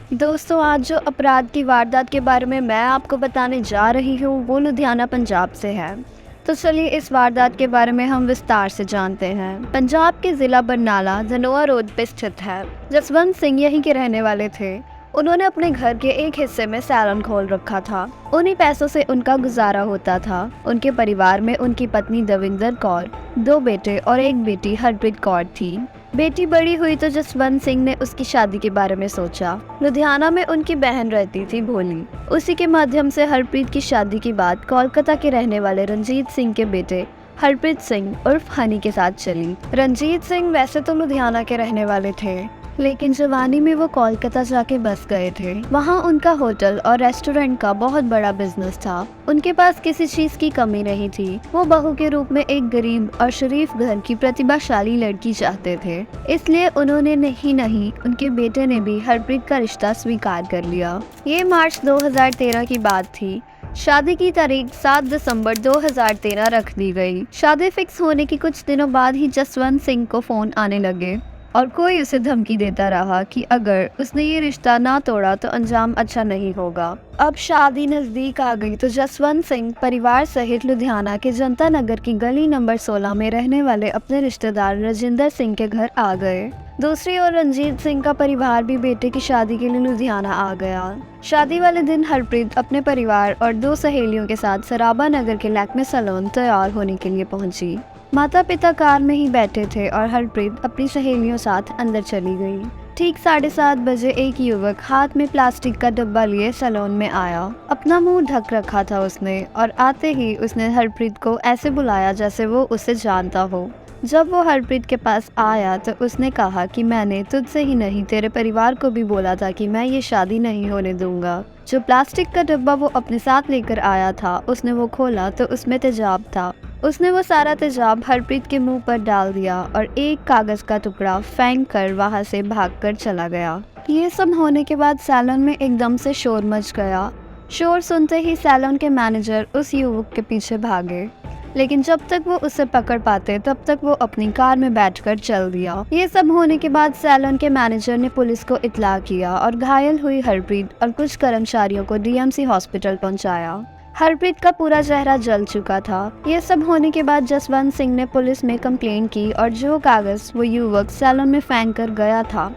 दोस्तों, आज जो अपराध की वारदात के बारे में मैं आपको बताने जा रही हूँ वो लुधियाना पंजाब से है। तो चलिए इस वारदात के बारे में हम विस्तार से जानते हैं। पंजाब के ज़िला बरनाला धनोआ रोड पे स्थित है। जसवंत सिंह यहीं के रहने वाले थे। उन्होंने अपने घर के एक हिस्से में सैलून खोल रखा था। उन्हीं पैसों से उनका गुजारा होता था। उनके परिवार में उनकी पत्नी दविंदर कौर, 2 बेटे और एक बेटी हरप्रीत कौर थी। बेटी बड़ी हुई तो जसवंत सिंह ने उसकी शादी के बारे में सोचा। लुधियाना में उनकी बहन रहती थी भोली। उसी के माध्यम से हरप्रीत की शादी की बात कोलकाता के रहने वाले रंजीत सिंह के बेटे हरप्रीत सिंह उर्फ हनी के साथ चली। रंजीत सिंह वैसे तो लुधियाना के रहने वाले थे, लेकिन जवानी में वो कोलकाता जाके बस गए थे। वहाँ उनका होटल और रेस्टोरेंट का बहुत बड़ा बिजनेस था। उनके पास किसी चीज की कमी नहीं थी। वो बहू के रूप में एक गरीब और शरीफ घर की प्रतिभाशाली लड़की चाहते थे। इसलिए उन्होंने नहीं उनके बेटे ने भी हरप्रीत का रिश्ता स्वीकार कर लिया। ये मार्च 2013 की बात थी। शादी की तारीख 7 दिसंबर 2013 रख दी गई। शादी फिक्स होने के कुछ दिनों बाद ही जसवंत सिंह को फोन आने लगे और कोई उसे धमकी देता रहा कि अगर उसने ये रिश्ता ना तोड़ा तो अंजाम अच्छा नहीं होगा। अब शादी नजदीक आ गई तो जसवंत सिंह परिवार सहित लुधियाना के जनता नगर की गली नंबर 16 में रहने वाले अपने रिश्तेदार राजिंदर सिंह के घर आ गए। दूसरी ओर रंजीत सिंह का परिवार भी बेटे की शादी के लिए लुधियाना आ गया। शादी वाले दिन हरप्रीत अपने परिवार और 2 सहेलियों के साथ सराबा नगर के लैक्मे सैलून तैयार होने के लिए पहुंची। माता पिता कार में ही बैठे थे और हरप्रीत अपनी सहेलियों साथ अंदर चली गई। ठीक 7:30 बजे एक युवक हाथ में प्लास्टिक का डब्बा लिए सैलून में आया। अपना मुंह ढक रखा था उसने और आते ही उसने हरप्रीत को ऐसे बुलाया जैसे वो उसे जानता हो। जब वो हरप्रीत के पास आया तो उसने कहा कि मैंने तुझसे ही नहीं तेरे परिवार को भी बोला था कि मैं ये शादी नहीं होने दूंगा। जो प्लास्टिक का डब्बा वो अपने साथ लेकर आया था उसने वो खोला तो उसमें तेजाब था। उसने वो सारा तेजाब हरप्रीत के मुंह पर डाल दिया और एक कागज का टुकड़ा फेंक कर वहां से भागकर चला गया। ये सब होने के बाद सैलून में एकदम से शोर मच गया। शोर सुनते ही सैलून के मैनेजर उस युवक के पीछे भागे, लेकिन जब तक वो उसे पकड़ पाते तब तक वो अपनी कार में बैठकर चल दिया। ये सब होने के बाद सैलून के मैनेजर ने पुलिस को इत्तला किया और घायल हुई हरप्रीत और कुछ कर्मचारियों को डीएमसी हॉस्पिटल पहुंचाया। हरप्रीत का पूरा चेहरा जल चुका था। ये सब होने के बाद जसवंत सिंह ने पुलिस में कंप्लेंट की और जो कागज वो युवक सैलून में फेंक कर गया था,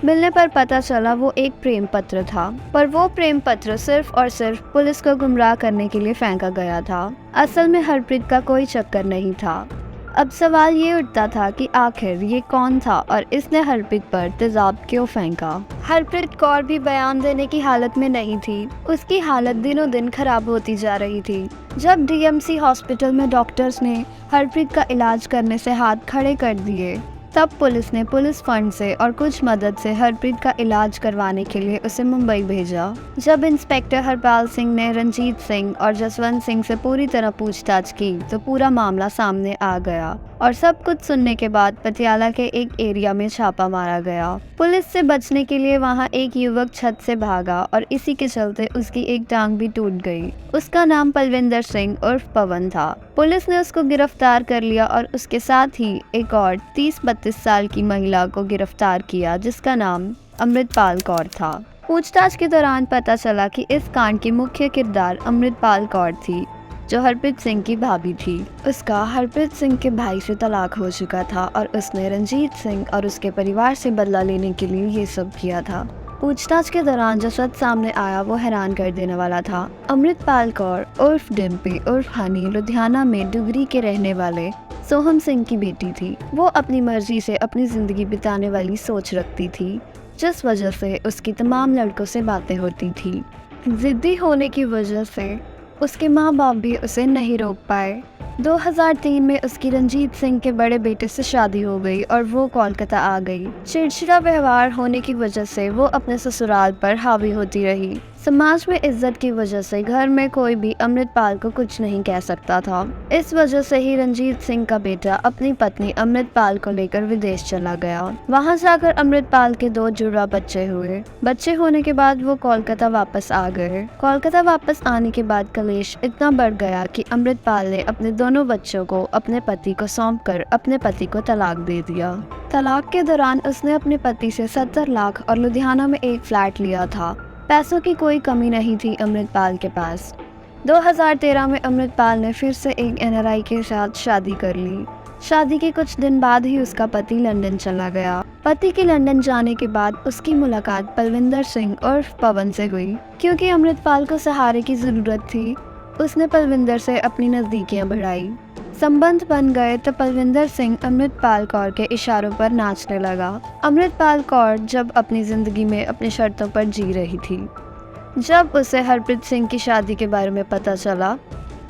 मिलने पर पता चला वो एक प्रेम पत्र था। पर वो प्रेम पत्र सिर्फ और सिर्फ पुलिस को गुमराह करने के लिए फेंका गया था। असल में हरप्रीत का कोई चक्कर नहीं था। अब सवाल ये उठता था कि आखिर ये कौन था और इसने हरप्रीत पर तेजाब क्यों फेंका। हरप्रीत कौर भी बयान देने की हालत में नहीं थी। उसकी हालत दिनों दिन खराब होती जा रही थी। जब डीएमसी हॉस्पिटल में डॉक्टर्स ने हरप्रीत का इलाज करने से हाथ खड़े कर दिए, तब पुलिस ने पुलिस फंड से और कुछ मदद से हरप्रीत का इलाज करवाने के लिए उसे मुंबई भेजा। जब इंस्पेक्टर हरपाल सिंह ने रंजीत सिंह और जसवंत सिंह से पूरी तरह पूछताछ की तो पूरा मामला सामने आ गया और सब कुछ सुनने के बाद पटियाला के एक एरिया में छापा मारा गया। पुलिस से बचने के लिए वहां एक युवक छत से भागा और इसी के चलते उसकी एक टांग भी टूट गई। उसका नाम पलविंदर सिंह उर्फ पवन था। पुलिस ने उसको गिरफ्तार कर लिया और उसके साथ ही एक और 30-32 साल की महिला को गिरफ्तार किया जिसका नाम अमृतपाल कौर था। पूछताछ के दौरान पता चला कि इस कांड की मुख्य किरदार अमृतपाल कौर थी, जो हरप्रीत सिंह की भाभी थी। उसका हरप्रीत सिंह के भाई से तलाक हो चुका था और उसने रंजीत सिंह और उसके परिवार से बदला लेने के लिए ये सब किया था। पूछताछ के दौरान जो सच सामने आया वो हैरान कर देने वाला था। अमृतपाल कौर उर्फ डिम्पी उर्फ हनी लुधियाना में डुगरी के रहने वाले सोहम सिंह की बेटी थी। वो अपनी मर्जी से अपनी जिंदगी बिताने वाली सोच रखती थी, जिस वजह से उसकी तमाम लड़कों से बातें होती थी। जिद्दी होने की वजह से उसके माँ बाप भी उसे नहीं रोक पाए। 2003 में उसकी रंजीत सिंह के बड़े बेटे से शादी हो गई और वो कोलकाता आ गई। चिड़चिड़ा व्यवहार होने की वजह से वो अपने ससुराल पर हावी होती रही। समाज में इज्जत की वजह से घर में कोई भी अमृतपाल को कुछ नहीं कह सकता था। इस वजह से ही रंजीत सिंह का बेटा अपनी पत्नी अमृतपाल को लेकर विदेश चला गया। वहां जाकर अमृतपाल के 2 जुड़वा बच्चे हुए। बच्चे होने के बाद वो कोलकाता वापस आ गए। कोलकाता वापस आने के बाद कलेश इतना बढ़ गया कि अमृतपाल ने अपने दोनों बच्चों को अपने पति को सौंपकर अपने पति को तलाक दे दिया। तलाक के दौरान उसने अपने पति से 70 लाख और लुधियाना में एक फ्लैट लिया था। पैसों की कोई कमी नहीं थी अमृतपाल के पास। 2013 में अमृतपाल ने फिर से एक एनआरआई के साथ शादी कर ली। शादी के कुछ दिन बाद ही उसका पति लंदन चला गया। पति के लंदन जाने के बाद उसकी मुलाकात पलविंदर सिंह उर्फ पवन से हुई। क्योंकि अमृतपाल को सहारे की जरूरत थी, उसने पलविंदर से अपनी नजदीकियां बढ़ाई। संबंध बन गए तो पलविंदर सिंह अमृतपाल कौर के इशारों पर नाचने लगा। अमृतपाल कौर जब अपनी जिंदगी में अपनी शर्तों पर जी रही थी। जब उसे हरप्रीत सिंह की शादी के बारे में पता चला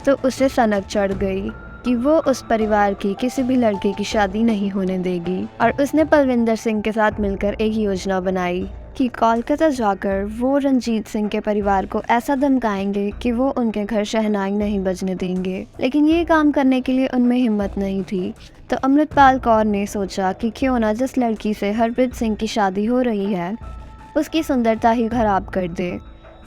तो उसे सनक चढ़ गई कि वो उस परिवार की किसी भी लड़के की शादी नहीं होने देगी और उसने पलविंदर सिंह के साथ मिलकर एक योजना बनाई कि कोलकाता जाकर वो रंजीत सिंह के परिवार को ऐसा धमकाएंगे कि वो उनके घर शहनाई नहीं बजने देंगे। लेकिन ये काम करने के लिए उनमें हिम्मत नहीं थी। तो अमृतपाल कौर ने सोचा कि क्यों ना जिस लड़की से हरप्रीत सिंह की शादी हो रही है उसकी सुंदरता ही खराब कर दे,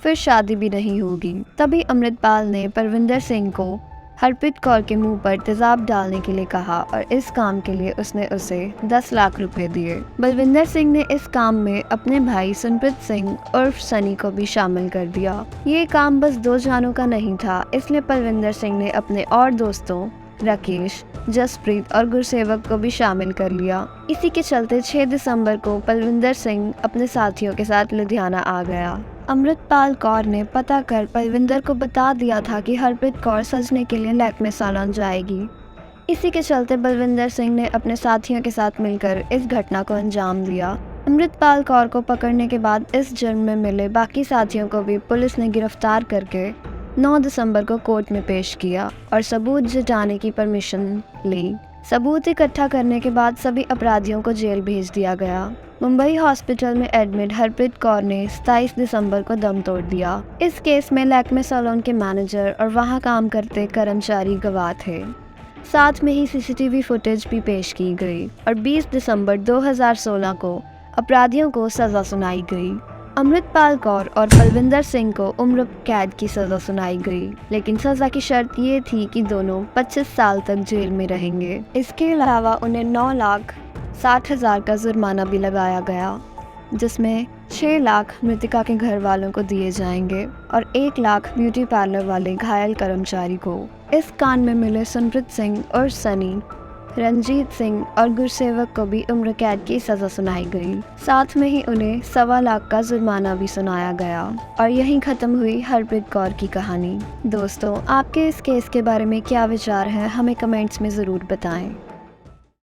फिर शादी भी नहीं होगी। तभी अमृतपाल ने परविंदर सिंह को हरप्रीत कौर के मुंह पर तेजाब डालने के लिए कहा और इस काम के लिए उसने उसे 10 लाख रुपए दिए। बलविंदर सिंह ने इस काम में अपने भाई सुनप्रीत सिंह उर्फ सनी को भी शामिल कर दिया। ये काम बस 2 जानों का नहीं था, इसलिए बलविंदर सिंह ने अपने और दोस्तों राकेश, जसप्रीत और गुरसेवक को भी शामिल कर लिया। इसी के चलते 6 दिसंबर को बलविंदर सिंह अपने साथियों के साथ लुधियाना आ गया। अमृतपाल कौर ने पता कर बलविंदर को बता दिया था कि हरप्रीत कौर सजने के लिए लैक्मे सालोन जाएगी। इसी के चलते बलविंदर सिंह ने अपने साथियों के साथ मिलकर इस घटना को अंजाम दिया। अमृतपाल कौर को पकड़ने के बाद इस जुर्म में मिले बाकी साथियों को भी पुलिस ने गिरफ्तार करके 9 दिसंबर को कोर्ट में पेश किया और सबूत जुटाने की परमिशन ली। सबूत इकट्ठा करने के बाद सभी अपराधियों को जेल भेज दिया गया। मुंबई हॉस्पिटल में एडमिट हरप्रीत कौर ने 27 दिसंबर को दम तोड़ दिया। इस केस में लैक्मे सैलून के मैनेजर और वहां काम करते कर्मचारी गवाह थे। साथ में ही सीसीटीवी फुटेज भी पेश की गई और 20 दिसंबर 2016 को अपराधियों को सजा सुनाई गई। अमृतपाल कौर और बलविंदर सिंह को उम्र कैद की सजा सुनाई गई, लेकिन सजा की शर्त ये थी कि दोनों 25 साल तक जेल में रहेंगे। इसके अलावा उन्हें 9,60,000 का जुर्माना भी लगाया गया, जिसमें 6 लाख मृतिका के घर वालों को दिए जाएंगे और 1 लाख ब्यूटी पार्लर वाले घायल कर्मचारी को। इस कांड में मिले सुनप्रीत सिंह और सनी, रंजीत सिंह और गुरसेवक को भी उम्र कैद की सजा सुनाई गई। साथ में ही उन्हें 1.25 लाख का जुर्माना भी सुनाया गया और यहीं खत्म हुई हरप्रीत कौर की कहानी। दोस्तों, आपके इस केस के बारे में क्या विचार है, हमें कमेंट्स में ज़रूर बताएं।